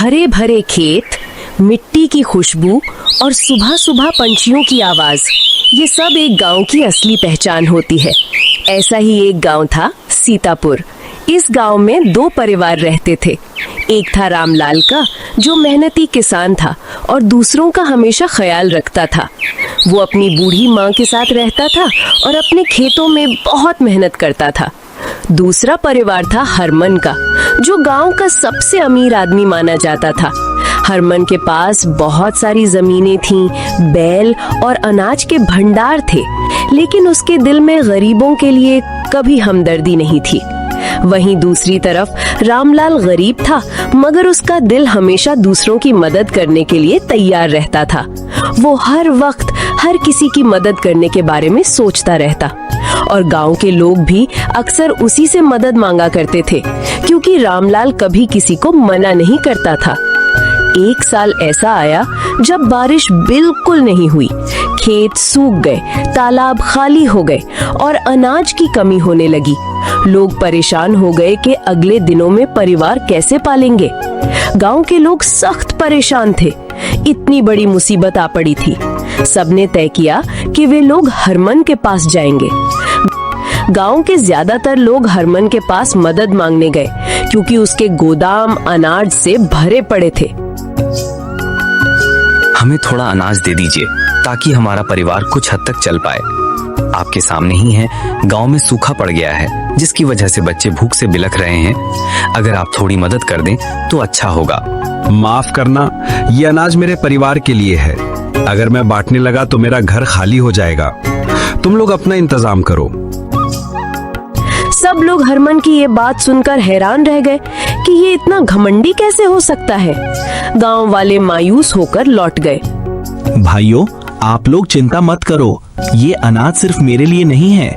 हरे भरे खेत, मिट्टी की खुशबू और सुबह सुबह पंछियों की आवाज, ये सब एक गांव की असली पहचान होती है। ऐसा ही एक गांव था सीतापुर। इस गांव में दो परिवार रहते थे। एक था रामलाल का, जो मेहनती किसान था और दूसरों का हमेशा ख्याल रखता था। वो अपनी बूढ़ी माँ के साथ रहता था और अपने खेतों में बहुत मेहनत करता था। दूसरा परिवार था हरमन का, जो गांव का सबसे अमीर आदमी माना जाता था। हरमन के पास बहुत सारी जमीनें थीं, बैल और अनाज के भंडार थे, लेकिन उसके दिल में गरीबों के लिए कभी हमदर्दी नहीं थी। वहीं दूसरी तरफ रामलाल गरीब था, मगर उसका दिल हमेशा दूसरों की मदद करने के लिए तैयार रहता था। वो हर वक्त हर किसी की मदद करने के बारे में सोचता रहता और गांव के लोग भी अक्सर उसी से मदद मांगा करते थे, क्योंकि रामलाल कभी किसी को मना नहीं करता था। एक साल ऐसा आया जब बारिश बिल्कुल नहीं हुई। खेत सूख गए, तालाब खाली हो गए और अनाज की कमी होने लगी। लोग परेशान हो गए कि अगले दिनों में परिवार कैसे पालेंगे। गांव के लोग सख्त परेशान थे। इतनी बड़ी मुसीबत आ पड़ी थी। सबने तय किया कि वे लोग हरमन के पास जाएंगे। गांव के ज्यादातर लोग हरमन के पास मदद मांगने गए, क्योंकि उसके गोदाम अनाज से भरे पड़े थे। हमें थोड़ा अनाज दे दीजिए ताकि हमारा परिवार कुछ हद तक चल पाए। आपके सामने ही है, गांव में सूखा पड़ गया है, जिसकी वजह से बच्चे भूख से बिलख रहे हैं। अगर आप थोड़ी मदद कर दें तो अच्छा होगा। माफ करना, ये अनाज मेरे परिवार के लिए है। अगर मैं बांटने लगा तो मेरा घर खाली हो जाएगा। तुम लोग अपना इंतजाम करो। सब लोग हरमन की ये बात सुनकर हैरान रह गए कि ये इतना घमंडी कैसे हो सकता है। गांव वाले मायूस होकर लौट गए। भाइयों, आप लोग चिंता मत करो, ये अनाज सिर्फ मेरे लिए नहीं है।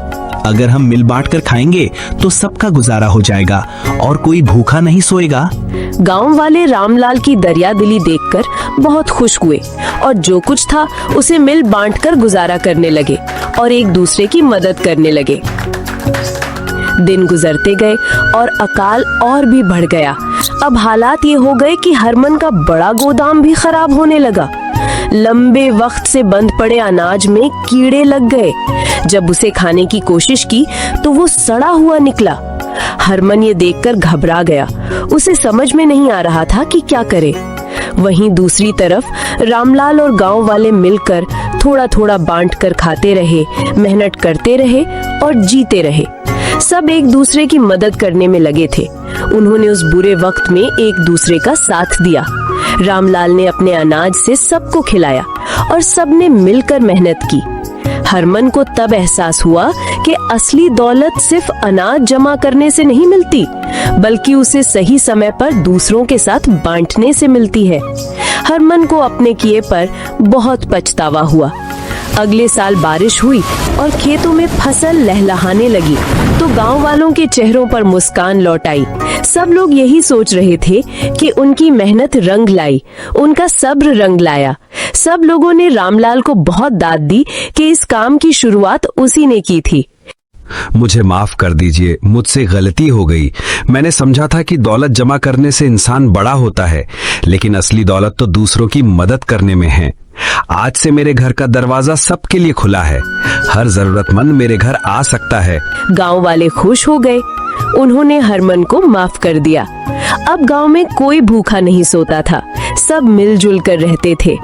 अगर हम मिल बांट कर खाएंगे तो सबका गुजारा हो जाएगा और कोई भूखा नहीं सोएगा। गांव वाले रामलाल की दरियादिली देखकर बहुत खुश हुए और जो कुछ था उसे मिल बांटकर गुजारा करने लगे और एक दूसरे की मदद करने लगे। दिन गुजरते गए और अकाल और भी बढ़ गया। अब हालात ये हो गए कि हरमन का बड़ा गोदाम भी खराब होने लगा। लंबे वक्त से बंद पड़े अनाज में कीड़े लग गए। जब उसे खाने की कोशिश की तो वो सड़ा हुआ निकला। हरमन ये देखकर घबरा गया। उसे समझ में नहीं आ रहा था कि क्या करे। वहीं दूसरी तरफ रामलाल और गांव वाले मिलकर थोड़ा थोड़ा बांट कर खाते रहे, मेहनत करते रहे और जीते रहे। सब एक दूसरे की मदद करने में लगे थे। उन्होंने उस बुरे वक्त में एक दूसरे का साथ दिया। रामलाल ने अपने अनाज से सबको खिलाया और सबने मिलकर मेहनत की। हरमन को तब एहसास हुआ कि असली दौलत सिर्फ अनाज जमा करने से नहीं मिलती, बल्कि उसे सही समय पर दूसरों के साथ बांटने से मिलती है। हरमन को अपने किए पर बहुत पछतावा हुआ। अगले साल बारिश हुई और खेतों में फसल लहलहाने लगी तो गांव वालों के चेहरों पर मुस्कान लौट आई। सब लोग यही सोच रहे थे कि उनकी मेहनत रंग लाई, उनका सब्र रंग लाया। सब लोगों ने रामलाल को बहुत दाद दी कि इस काम की शुरुआत उसी ने की थी। मुझे माफ कर दीजिए, मुझसे गलती हो गई। मैंने समझा था कि दौलत जमा करने से इंसान बड़ा होता है, लेकिन असली दौलत तो दूसरों की मदद करने में है। आज से मेरे घर का दरवाजा सबके लिए खुला है। हर जरूरतमंद मेरे घर आ सकता है। गांव वाले खुश हो गए। उन्होंने हरमन को माफ कर दिया। अब गांव में कोई भूखा नहीं सोता था। सब मिलजुल कर रहते थे।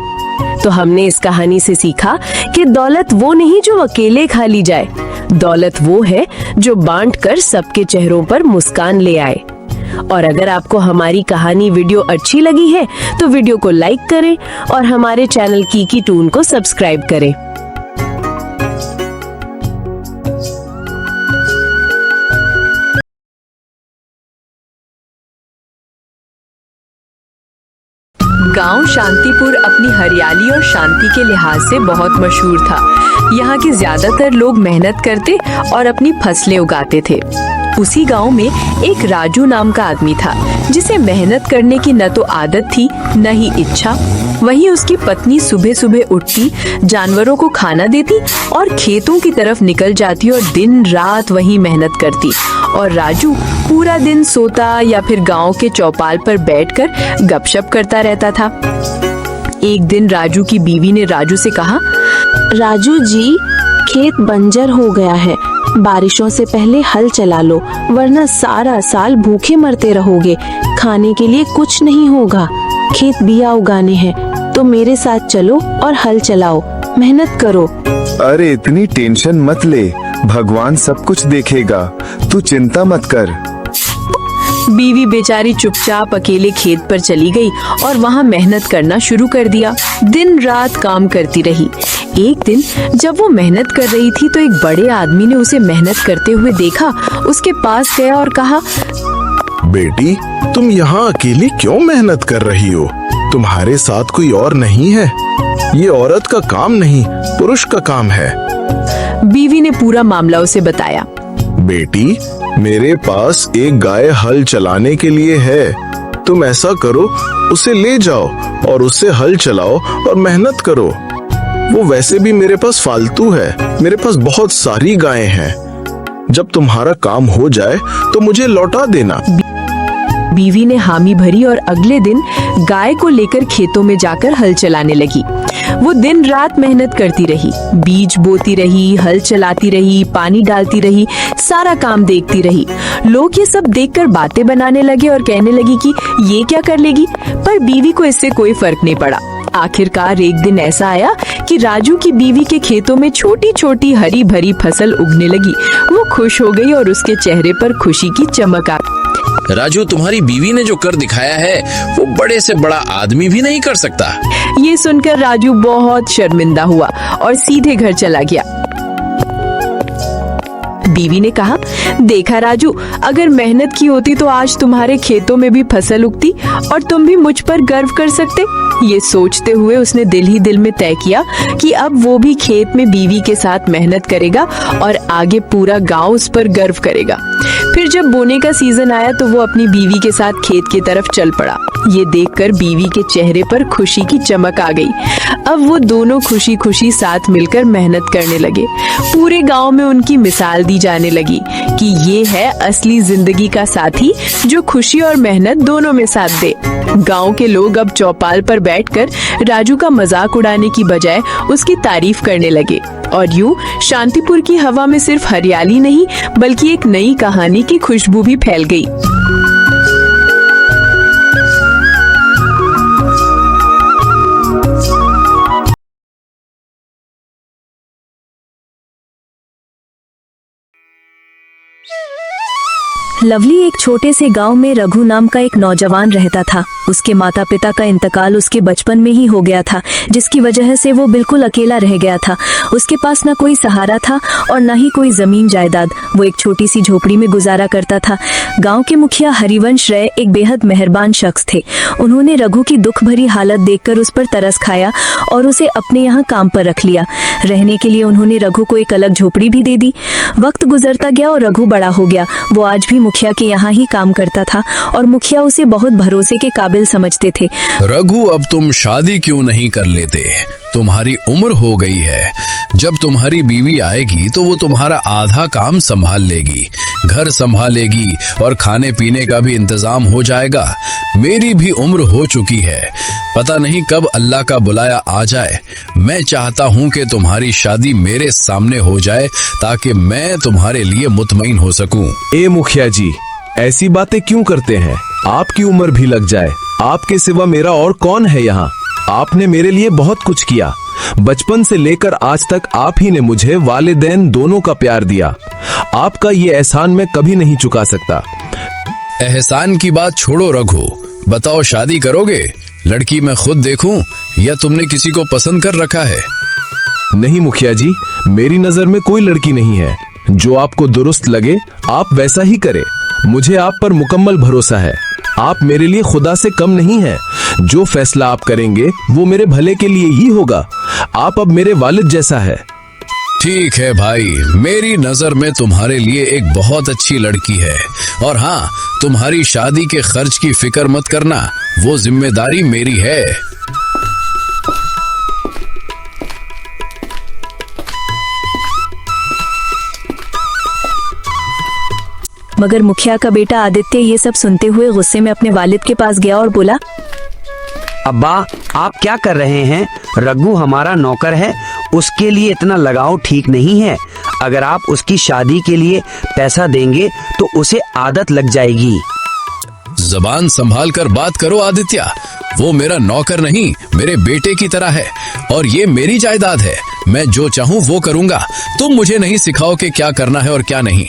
तो हमने इस कहानी से सीखा कि दौलत वो नहीं जो अकेले खा ली जाए। दौलत वो है जो बांट कर सबके चेहरों पर मुस्कान ले आए। और अगर आपको हमारी कहानी वीडियो अच्छी लगी है तो वीडियो को लाइक करें और हमारे चैनल कीकी टून को सब्सक्राइब करें। गांव शांतिपुर अपनी हरियाली और शांति के लिहाज से बहुत मशहूर था। यहाँ के ज्यादातर लोग मेहनत करते और अपनी फसलें उगाते थे। उसी गांव में एक राजू नाम का आदमी था जिसे मेहनत करने की न तो आदत थी न ही इच्छा। वहीं उसकी पत्नी सुबह सुबह उठती, जानवरों को खाना देती और खेतों की तरफ निकल जाती और दिन रात वहीं मेहनत करती। और राजू पूरा दिन सोता या फिर गांव के चौपाल पर बैठकर गपशप करता रहता था। एक दिन राजू की बीवी ने राजू से कहा, राजू जी, खेत बंजर हो गया है, बारिशों से पहले हल चला लो, वरना सारा साल भूखे मरते रहोगे, खाने के लिए कुछ नहीं होगा। खेत बिया उगाने हैं तो मेरे साथ चलो और हल चलाओ, मेहनत करो। अरे इतनी टेंशन मत ले, भगवान सब कुछ देखेगा, तू चिंता मत कर। बीवी बेचारी चुपचाप अकेले खेत पर चली गई और वहाँ मेहनत करना शुरू कर दिया। दिन रात काम करती रही। एक दिन जब वो मेहनत कर रही थी तो एक बड़े आदमी ने उसे मेहनत करते हुए देखा। उसके पास गया और कहा, बेटी, तुम यहाँ अकेली क्यों मेहनत कर रही हो? तुम्हारे साथ कोई और नहीं है? ये औरत का काम नहीं, पुरुष का काम है। बीवी ने पूरा मामला उसे बताया। बेटी, मेरे पास एक गाय हल चलाने के लिए है। तुम ऐसा करो, उसे ले जाओ और उससे हल चलाओ और मेहनत करो। वो वैसे भी मेरे पास फालतू है, मेरे पास बहुत सारी गायें हैं। जब तुम्हारा काम हो जाए तो मुझे लौटा देना। बीवी ने हामी भरी और अगले दिन गाय को लेकर खेतों में जाकर हल चलाने लगी। वो दिन रात मेहनत करती रही, बीज बोती रही, हल चलाती रही, पानी डालती रही, सारा काम देखती रही। लोग ये सब देखकर बातें बनाने लगे और कहने लगी कि ये क्या कर लेगी, पर बीवी को इससे कोई फर्क नहीं पड़ा। आखिरकार एक दिन ऐसा आया कि राजू की बीवी के खेतों में छोटी छोटी हरी भरी फसल उगने लगी। वो खुश हो गई और उसके चेहरे पर खुशी की चमक आ गई। राजू, तुम्हारी बीवी ने जो कर दिखाया है वो बड़े से बड़ा आदमी भी नहीं कर सकता। ये सुनकर राजू बहुत शर्मिंदा हुआ और सीधे घर चला गया। बीवी ने कहा, देखा राजू, अगर मेहनत की होती तो आज तुम्हारे खेतों में भी फसल उगती और तुम भी मुझ पर गर्व कर सकते। ये सोचते हुए उसने दिल ही दिल में तय किया कि अब वो भी खेत में बीवी के साथ मेहनत करेगा और आगे पूरा गांव उस पर गर्व करेगा। फिर जब बोने का सीजन आया तो वो अपनी बीवी के साथ खेत की तरफ चल पड़ा। ये देखकर बीवी के चेहरे पर खुशी की चमक आ गई। अब वो दोनों खुशी खुशी साथ मिलकर मेहनत करने लगे। पूरे गांव में उनकी मिसाल दी जाने लगी कि ये है असली जिंदगी का साथी जो खुशी और मेहनत दोनों में साथ दे। गांव के लोग अब चौपाल पर बैठकर राजू का मजाक उड़ाने की बजाय उसकी तारीफ करने लगे और यूं शांतिपुर की हवा में सिर्फ हरियाली नहीं बल्कि एक नई कहानी की खुशबू भी फैल गई। लवली एक छोटे से गांव में रघु नाम का एक नौजवान रहता था। उसके माता पिता का इंतकाल उसके बचपन में ही हो गया था, जिसकी वजह से वो बिल्कुल अकेला रह गया था। उसके पास न कोई सहारा था और न ही कोई जमीन जायदाद। वो एक छोटी सी झोपड़ी में गुजारा करता था। गांव के मुखिया हरिवंश राय एक बेहद मेहरबान शख्स थे। उन्होंने रघु की दुख भरी हालत देखकर उस पर तरस खाया और उसे अपने यहाँ काम पर रख लिया। रहने के लिए उन्होंने रघु को एक अलग झोपड़ी भी दे दी। वक्त गुजरता गया और रघु बड़ा हो गया। वो आज भी मुखिया के यहाँ ही काम करता था और मुखिया उसे बहुत भरोसे के काबिल समझते थे। रघु, अब तुम शादी क्यों नहीं कर लेते? तुम्हारी उम्र हो गई है। जब तुम्हारी बीवी आएगी तो वो तुम्हारा आधा काम संभाल लेगी, घर संभालेगी और खाने पीने का भी इंतजाम हो जाएगा। मेरी भी उम्र हो चुकी है, पता नहीं कब अल्लाह का बुलाया आ जाए। मैं चाहता हूँ कि तुम्हारी शादी मेरे सामने हो जाए ताकि मैं तुम्हारे लिए मुतमईन हो सकूं। ए मुखिया जी, ऐसी बातें क्यों करते हैं? आपकी उम्र भी लग जाए, आपके सिवा मेरा और कौन है यहाँ? आपने मेरे लिए बहुत कुछ किया। बचपन से लेकर आज तक आप ही ने मुझे वालिदैन दोनों का प्यार दिया। आपका ये एहसान मैं कभी नहीं चुका सकता। एहसान की बात छोड़ो रघु, बताओ शादी करोगे? लड़की मैं खुद देखूं या तुमने किसी को पसंद कर रखा है? नहीं मुखिया जी, मेरी नजर में कोई लड़की नहीं है। जो आपको दुरुस्त लगे आप वैसा ही करें। मुझे आप पर मुकम्मल भरोसा है। आप मेरे लिए खुदा से कम नहीं हैं। जो फैसला आप करेंगे वो मेरे भले के लिए ही होगा। आप अब मेरे वालिद जैसा है। ठीक है भाई, मेरी नजर में तुम्हारे लिए एक बहुत अच्छी लड़की है। और हाँ, तुम्हारी शादी के खर्च की फिक्र मत करना, वो जिम्मेदारी मेरी है। मगर मुखिया का बेटा आदित्य ये सब सुनते हुए गुस्से में अपने वालिद के पास गया और बोला, अब्बा आप क्या कर रहे हैं? रघु हमारा नौकर है, उसके लिए इतना लगाव ठीक नहीं है। अगर आप उसकी शादी के लिए पैसा देंगे तो उसे आदत लग जाएगी। जबान संभाल कर बात करो आदित्य, वो मेरा नौकर नहीं, मेरे बेटे की तरह है और ये मेरी जायदाद है। मैं जो चाहूँ वो करूँगा, तुम मुझे नहीं सिखाओ कि क्या करना है और क्या नहीं।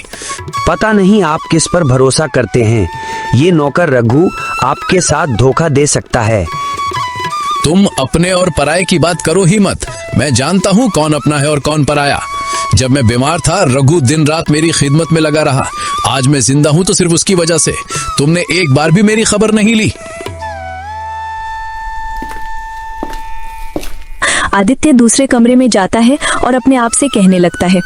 पता नहीं आप किस पर भरोसा करते हैं। ये नौकर रघु आपके साथ धोखा दे सकता है। तुम अपने और पराये की बात करो ही मत। मैं जानता हूँ कौन अपना है और कौन पराया। जब मैं बीमार था, रघु दिन रात मेरी खिदमत में लगा रहा। आज मैं जिंदा हूँ तो सिर्फ उसकी वजह से। तुमने एक बार भी मेरी खबर नहीं ली। आदित्य दूसरे कमरे में जाता है और अपने आप से कहने लगता है,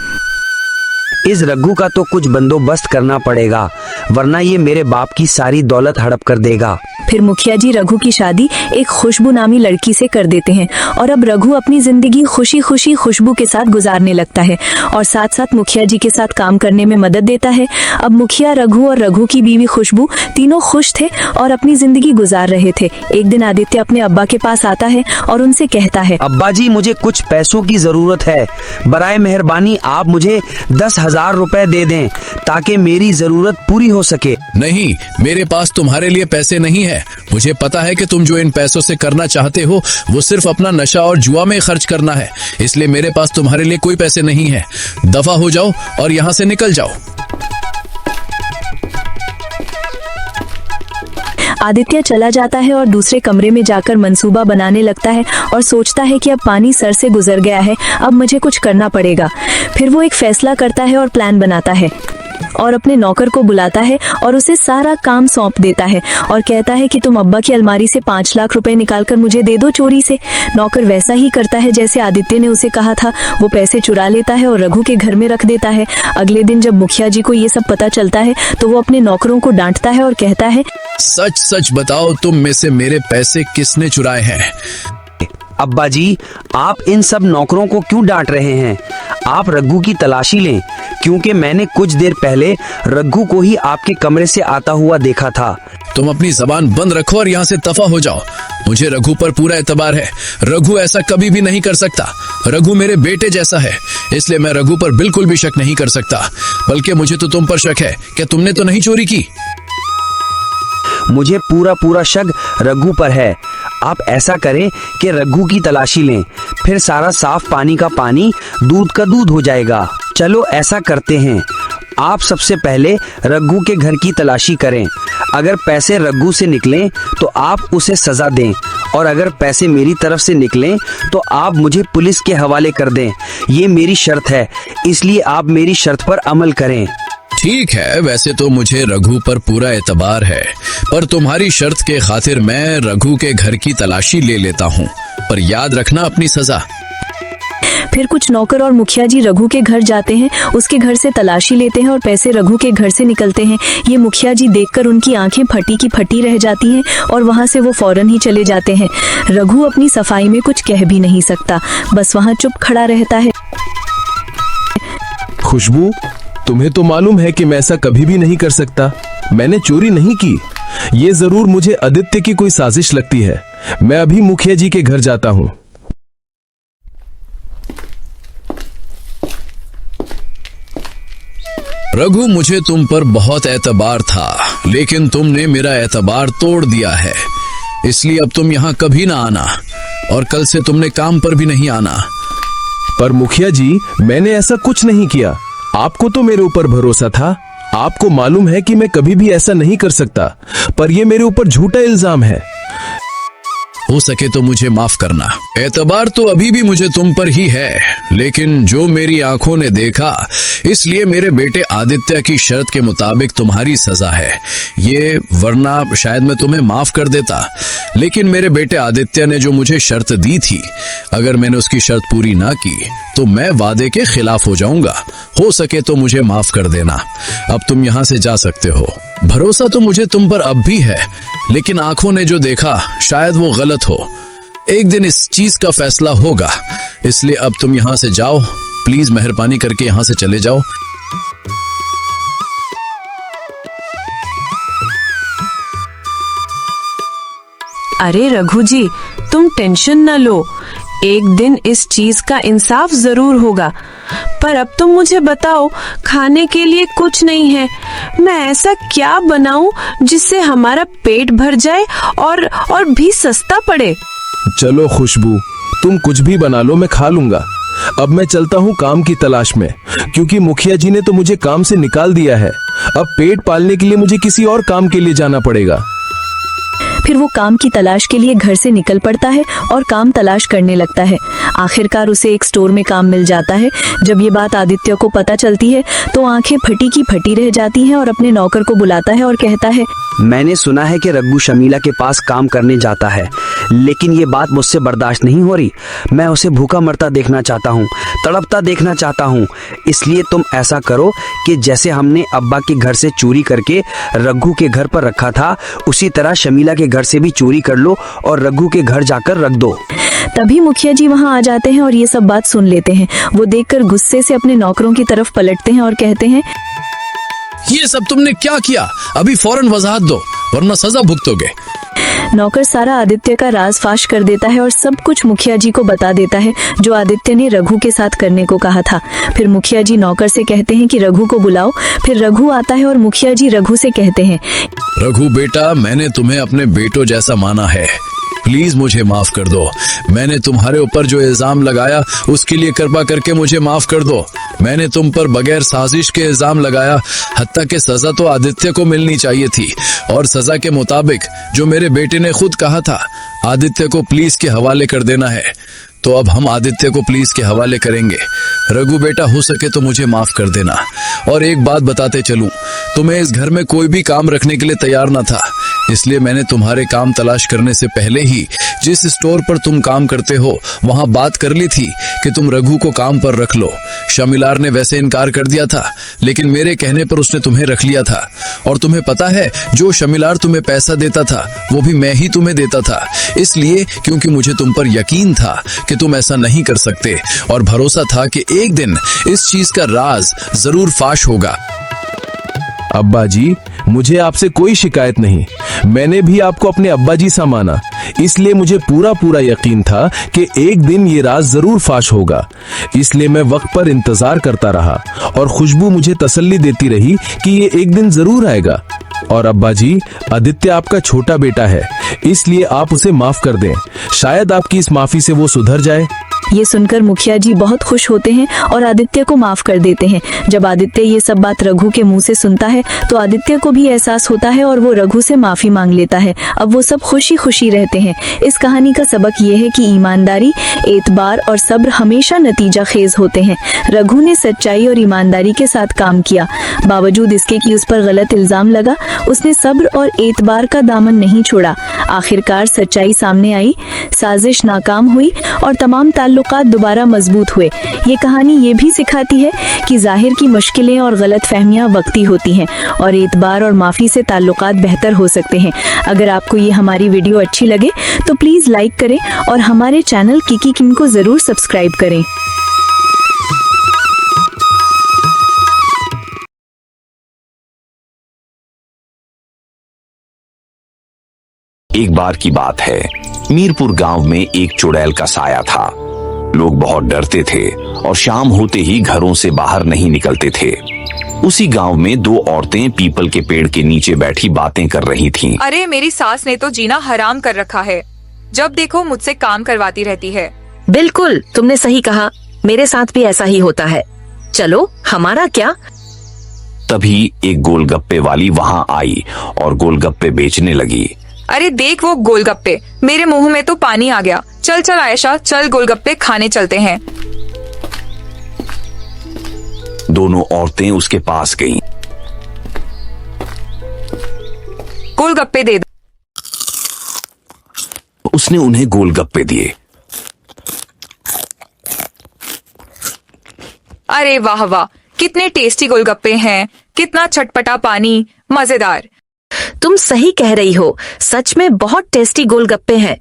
इस रघु का तो कुछ बंदोबस्त करना पड़ेगा, वरना ये मेरे बाप की सारी दौलत हड़प कर देगा। फिर मुखिया जी रघु की शादी एक खुशबू नामी लड़की से कर देते हैं और अब रघु अपनी जिंदगी खुशी खुशी खुशबू के साथ गुजारने लगता है और साथ साथ मुखिया जी के साथ काम करने में मदद देता है। अब मुखिया रघु और रघु की बीवी खुशबू तीनों खुश थे और अपनी जिंदगी गुजार रहे थे। एक दिन आदित्य अपने अब्बा के पास आता है और उनसे कहता है, अब्बा जी मुझे कुछ पैसों की जरूरत है, बराए मेहरबानी आप मुझे 10,000 रुपए दे दें ताकि मेरी जरूरत पूरी हो सके। नहीं, मेरे पास तुम्हारे लिए पैसे नहीं है। मुझे पता है कि तुम जो इन पैसों से करना चाहते हो वो सिर्फ अपना नशा और जुआ में खर्च करना है, इसलिए मेरे पास तुम्हारे लिए कोई पैसे नहीं है। दफा हो जाओ और यहाँ से निकल जाओ। आदित्य चला जाता है और दूसरे कमरे में जाकर मंसूबा बनाने लगता है और सोचता है कि अब पानी सर से गुजर गया है, अब मुझे कुछ करना पड़ेगा। फिर वो एक फैसला करता है और प्लान बनाता है और अपने नौकर को बुलाता है और उसे सारा काम सौंप देता है और कहता है कि तुम अब्बा की अलमारी से 5 लाख रुपए निकालकर मुझे दे दो चोरी से। नौकर वैसा ही करता है जैसे आदित्य ने उसे कहा था। वो पैसे चुरा लेता है और रघु के घर में रख देता है। अगले दिन जब मुखिया जी को ये सब पता चलता है तो वो अपने नौकरों को डांटता है और कहता है, सच सच बताओ, तुम में से मेरे पैसे किसने चुराए हैं? अब्बा जी आप इन सब नौकरों को क्यों डांट रहे हैं? आप रघु की तलाशी लें, क्योंकि मैंने कुछ देर पहले रघु को ही आपके कमरे से आता हुआ देखा था। तुम अपनी जबान बंद रखो और यहाँ से दफा हो जाओ। मुझे रघु पर पूरा एतबार है। रघु ऐसा कभी भी नहीं कर सकता। रघु मेरे बेटे जैसा है, इसलिए मैं रघु पर बिल्कुल भी शक नहीं कर सकता। बल्कि मुझे तो तुम पर शक है कि तुमने तो नहीं चोरी की। मुझे पूरा शक रघु पर है। आप ऐसा करें कि रघु की तलाशी लें, फिर सारा साफ पानी का पानी, दूध का दूध हो जाएगा। चलो ऐसा करते हैं, आप सबसे पहले रघु के घर की तलाशी करें। अगर पैसे रघु से निकलें तो आप उसे सजा दें और अगर पैसे मेरी तरफ से निकलें तो आप मुझे पुलिस के हवाले कर दें। ये मेरी शर्त है, इसलिए आप मेरी शर्त पर अमल करें। ठीक है, वैसे तो मुझे रघु पर पूरा एतबार है, पर तुम्हारी शर्त के खातिर मैं रघु के घर की तलाशी ले लेता हूँ, पर याद रखना अपनी सजा। फिर कुछ नौकर और मुखिया जी रघु के घर जाते हैं, उसके घर से तलाशी लेते हैं और पैसे रघु के घर से निकलते हैं। ये मुखिया जी देखकर उनकी आंखें फटी की फटी रह जाती हैं और वहां से वो फौरन ही चले जाते हैं। रघु अपनी सफाई में कुछ कह भी नहीं सकता, बस वहां चुप खड़ा रहता है। खुशबू, तुम्हें तो मालूम है कि मैं ऐसा कभी भी नहीं कर सकता। मैंने चोरी नहीं की। ये जरूर मुझे आदित्य की कोई साजिश लगती है। मैं अभी मुखिया जी के घर जाता हूँ। रघु, मुझे तुम पर बहुत एतबार था, लेकिन तुमने मेरा एतबार तोड़ दिया है। इसलिए अब तुम यहाँ कभी ना आना और कल से तुमने काम पर भी नहीं आना। पर मुखिया जी, मैंने ऐसा कुछ नहीं किया। आपको तो मेरे ऊपर भरोसा था। आपको मालूम है कि मैं कभी भी ऐसा नहीं कर सकता, पर यह मेरे ऊपर झूठा इल्जाम है। हो सके तो मुझे माफ करना। एतबार तो अभी भी मुझे तुम पर ही है, लेकिन जो मेरी आंखों ने देखा, इसलिए मेरे बेटे आदित्य की शर्त के मुताबिक तुम्हारी सजा है ये, वरना शायद मैं तुम्हें माफ कर देता। लेकिन मेरे बेटे आदित्य ने जो मुझे शर्त दी थी, अगर मैंने उसकी शर्त पूरी ना की तो मैं वादे के खिलाफ हो जाऊंगा। हो सके तो मुझे माफ कर देना। अब तुम यहाँ से जा सकते हो। भरोसा तो मुझे तुम पर अब भी है, लेकिन आंखों ने जो देखा शायद वो गलत हो। एक दिन इस चीज का फैसला होगा, इसलिए अब तुम यहाँ से जाओ। प्लीज मेहरबानी करके यहाँ से चले जाओ। अरे रघु जी, तुम टेंशन न लो, एक दिन इस चीज का इंसाफ जरूर होगा। पर अब तुम मुझे बताओ, खाने के लिए कुछ नहीं है, मैं ऐसा क्या बनाऊं जिससे हमारा पेट भर जाए और भी सस्ता पड़े। चलो खुशबू, तुम कुछ भी बना लो, मैं खा लूंगा। अब मैं चलता हूँ काम की तलाश में, क्योंकि मुखिया जी ने तो मुझे काम से निकाल दिया है। अब पेट पालने के लिए मुझे किसी और काम के लिए जाना पड़ेगा। फिर वो काम की तलाश के लिए घर से निकल पड़ता है और काम तलाश करने लगता है। आखिरकार उसे एक स्टोर में काम मिल जाता है। जब ये बात आदित्य को पता चलती है तो आंखें फटी की फटी रह जाती हैं और अपने नौकर को बुलाता है और कहता है, मैंने सुना है कि रघु शमीला के पास काम करने जाता है, लेकिन ये बात मुझसे बर्दाश्त नहीं हो रही। मैं उसे भूखा मरता देखना चाहता हूँ, तड़पता देखना चाहता हूँ। इसलिए तुम ऐसा करो कि जैसे हमने अब्बा के घर से चोरी करके रघु के घर पर रखा था, उसी तरह शमीला के घर से भी चोरी कर लो और रघु के घर जाकर रख दो। तभी मुखिया जी वहाँ आ जाते हैं और ये सब बात सुन लेते हैं। वो देखकर गुस्से से अपने नौकरों की तरफ पलटते हैं और कहते हैं, ये सब तुमने क्या किया? अभी फौरन वजाहत दो, वरना सजा भुगतोगे। नौकर सारा आदित्य का राज फाश कर देता है और सब कुछ मुखिया जी को बता देता है जो आदित्य ने रघु के साथ करने को कहा था। फिर मुखिया जी नौकर से कहते हैं कि रघु को बुलाओ। फिर रघु आता है और मुखिया जी रघु से कहते हैं, रघु बेटा, मैंने तुम्हें अपने बेटों जैसा माना है, प्लीज मुझे माफ कर दो। मैंने तुम्हारे ऊपर जो इल्जाम लगाया उसके लिए कृपा करके मुझे माफ कर दो। मैंने तुम पर बगैर साजिश के इल्जाम लगाया, हत्ता कि सजा तो आदित्य को मिलनी चाहिए थी, और सजा के मुताबिक जो मेरे बेटे ने खुद कहा था, आदित्य को पुलिस के हवाले कर देना है। तो अब हम आदित्य को पुलिस के हवाले करेंगे। रघु बेटा, हो सके तो मुझे माफ कर देना। और एक बात बताते चलूं, तुम्हें इस घर में कोई भी काम रखने के लिए तैयार न था, इसलिए मैंने तुम्हारे काम तलाश करने से पहले ही जिस स्टोर पर तुम काम करते हो वहां बात कर ली थी कि तुम रघु को काम पर रख लो। शमिलार ने वैसे इनकार कर दिया था, लेकिन मेरे कहने पर उसने तुम्हें रख लिया था। और तुम्हें पता है, जो शमिलार तुम्हें पैसा देता था वो भी मैं ही तुम्हें देता था, इसलिए क्योंकि मुझे तुम पर यकीन था कि तुम ऐसा नहीं कर सकते, और भरोसा था कि एक दिन इस चीज का राज जरूर फाश होगा। अब्बा जी, मुझे आपसे कोई शिकायत नहीं। मैंने भी आपको अपने अब्बा जी सा माना, इसलिए मुझे पूरा यकीन था कि एक दिन ये राज जरूर फाश होगा। इसलिए मैं वक्त पर इंतजार करता रहा और खुशबू मुझे तसल्ली देती रही कि ये एक दिन जरूर आएगा। और अब्बा जी, आदित्य आपका छोटा बेटा है, इसलिए आप उसे माफ कर दें। शायद आपकी इस माफी से वो सुधर जाए। ये सुनकर मुखिया जी बहुत खुश होते हैं और आदित्य को माफ कर देते हैं। जब आदित्य ये सब बात रघु के मुंह से सुनता है तो आदित्य को भी एहसास होता है और वो रघु से माफी मांग लेता है। अब वो सब खुशी खुशी रहते हैं। इस कहानी का सबक ये है कि ईमानदारी, एतबार और सब्र हमेशा नतीजा खेज होते हैं। रघु ने सच्चाई और ईमानदारी के साथ काम किया, बावजूद इसके कि उस पर गलत इल्जाम लगा, उसने सब्र और एतबार का दामन नहीं छोड़ा। आखिरकार सच्चाई सामने आई, साजिश नाकाम हुई और तमाम ताल्लुकात दोबारा मजबूत हुए। ये कहानी ये भी सिखाती है कि जाहिर की मुश्किलें और गलत फहमियां वक्ती होती हैं और एतबार और माफ़ी से ताल्लुकात बेहतर हो सकते हैं। अगर आपको ये हमारी वीडियो अच्छी लगे तो प्लीज़ लाइक करें और हमारे चैनल किकी किंग को ज़रूर सब्सक्राइब करें। एक बार की बात है, मीरपुर गांव में एक चुड़ैल का साया था। लोग बहुत डरते थे और शाम होते ही घरों से बाहर नहीं निकलते थे। उसी गांव में दो औरतें पीपल के पेड़ के नीचे बैठी बातें कर रही थीं। अरे मेरी सास ने तो जीना हराम कर रखा है, जब देखो मुझसे काम करवाती रहती है। बिल्कुल, तुमने सही कहा, मेरे साथ भी ऐसा ही होता है। चलो, हमारा क्या। तभी एक गोलगप्पे वाली वहां आई और गोलगप्पे बेचने लगी। अरे देख वो गोलगप्पे, मेरे मुंह में तो पानी आ गया। चल चल आयशा, चल गोलगप्पे खाने चलते हैं। दोनों औरतें उसके पास गईं। गोलगप्पे दे दो। उसने उन्हें गोलगप्पे दिए। अरे वाह वाह, कितने टेस्टी गोलगप्पे हैं, कितना चटपटा पानी, मजेदार। तुम सही कह रही हो, सच में बहुत टेस्टी गोलगप्पे हैं।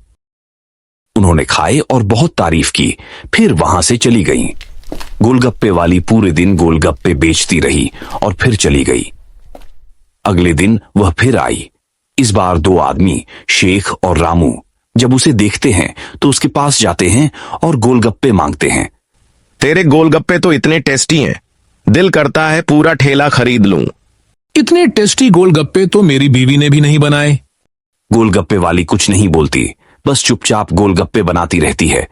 उन्होंने खाए और बहुत तारीफ की, फिर वहां से चली गईं। गोलगप्पे वाली पूरे दिन गोलगप्पे बेचती रही और फिर चली गई। अगले दिन वह फिर आई। इस बार 2 आदमी, शेख और रामू, जब उसे देखते हैं तो उसके पास जाते हैं और गोलगप्पे मांगते हैं। तेरे गोलगप्पे तो इतने टेस्टी हैं, दिल करता है पूरा ठेला खरीद लूं। इतने टेस्टी गोलगप्पे तो मेरी बीवी ने भी नहीं बनाए। गोलगप्पे वाली कुछ नहीं बोलती, बस चुपचाप गोलगप्पे बनाती रहती है।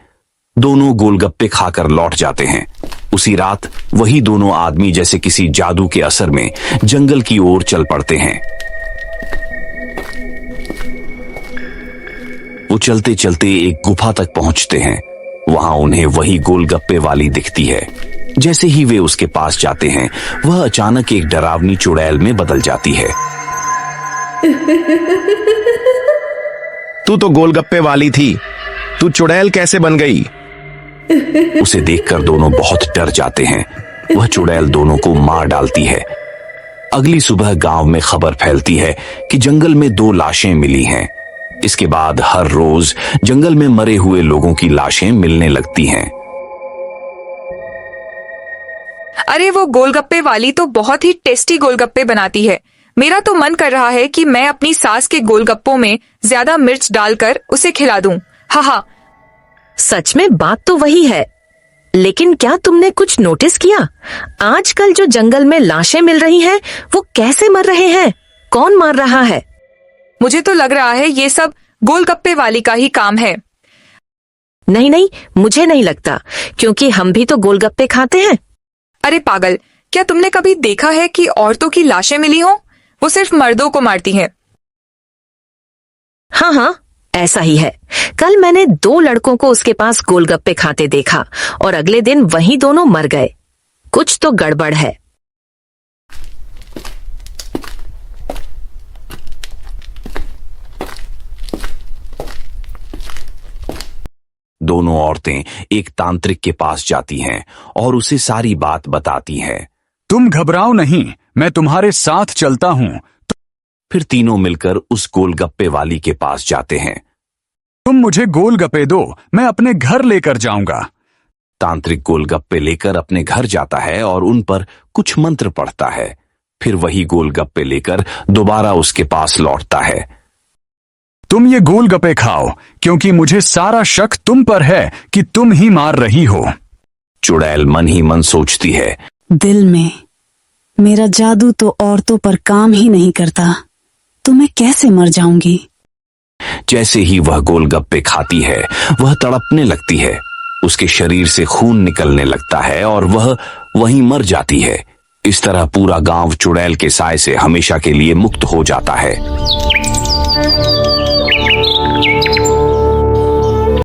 दोनों गोलगप्पे खाकर लौट जाते हैं। उसी रात वही दोनों आदमी जैसे किसी जादू के असर में जंगल की ओर चल पड़ते हैं। वो चलते चलते एक गुफा तक पहुंचते हैं। वहां उन्हें वही गोलगप्पे वाली दिखती है। जैसे ही वे उसके पास जाते हैं, वह अचानक एक डरावनी चुड़ैल में बदल जाती है। तू तो गोलगप्पे वाली थी, तू चुड़ैल कैसे बन गई? उसे देखकर दोनों बहुत डर जाते हैं। वह चुड़ैल दोनों को मार डालती है। अगली सुबह गांव में खबर फैलती है कि जंगल में 2 लाशें मिली हैं। इसके बाद हर रोज जंगल में मरे हुए लोगों की लाशें मिलने लगती हैं। अरे वो गोलगप्पे वाली तो बहुत ही टेस्टी गोलगप्पे बनाती है। मेरा तो मन कर रहा है कि मैं अपनी सास के गोलगप्पों में ज्यादा मिर्च डालकर उसे खिला दूं। हा हा। सच में बात तो वही है, लेकिन क्या तुमने कुछ नोटिस किया? आजकल जो जंगल में लाशें मिल रही हैं, वो कैसे मर रहे हैं? कौन मार रहा है? मुझे तो लग रहा है ये सब गोलगप्पे वाली का ही काम है। नहीं नहीं, मुझे नहीं लगता, क्योंकि हम भी तो गोलगप्पे खाते हैं। अरे पागल, क्या तुमने कभी देखा है कि औरतों की लाशें मिली हों? वो सिर्फ मर्दों को मारती हैं। हाँ हाँ, ऐसा ही है। कल मैंने 2 लड़कों को उसके पास गोलगप्पे खाते देखा और अगले दिन वही दोनों मर गए। कुछ तो गड़बड़ है। दोनों औरतें एक तांत्रिक के पास जाती हैं और उसे सारी बात बताती हैं। तुम घबराओ नहीं, मैं तुम्हारे साथ चलता हूँ। फिर तीनों मिलकर उस गोलगप्पे वाली के पास जाते हैं। तुम मुझे गोलगप्पे दो, मैं अपने घर लेकर जाऊंगा। तांत्रिक गोलगप्पे लेकर अपने घर जाता है और उन पर कुछ मंत्र पढ़ता है। फिर वही गोलगप्पे लेकर दोबारा उसके पास लौटता है। तुम ये गोलगप्पे खाओ, क्योंकि मुझे सारा शक तुम पर है कि तुम ही मार रही हो। चुड़ैल मन ही मन सोचती है, दिल में मेरा जादू तो औरतों पर काम ही नहीं करता, तो मैं कैसे मर जाऊंगी। जैसे ही वह गोलगप्पे खाती है, वह तड़पने लगती है। उसके शरीर से खून निकलने लगता है और वह वहीं मर जाती है। इस तरह पूरा गांव चुड़ैल के साए से हमेशा के लिए मुक्त हो जाता है।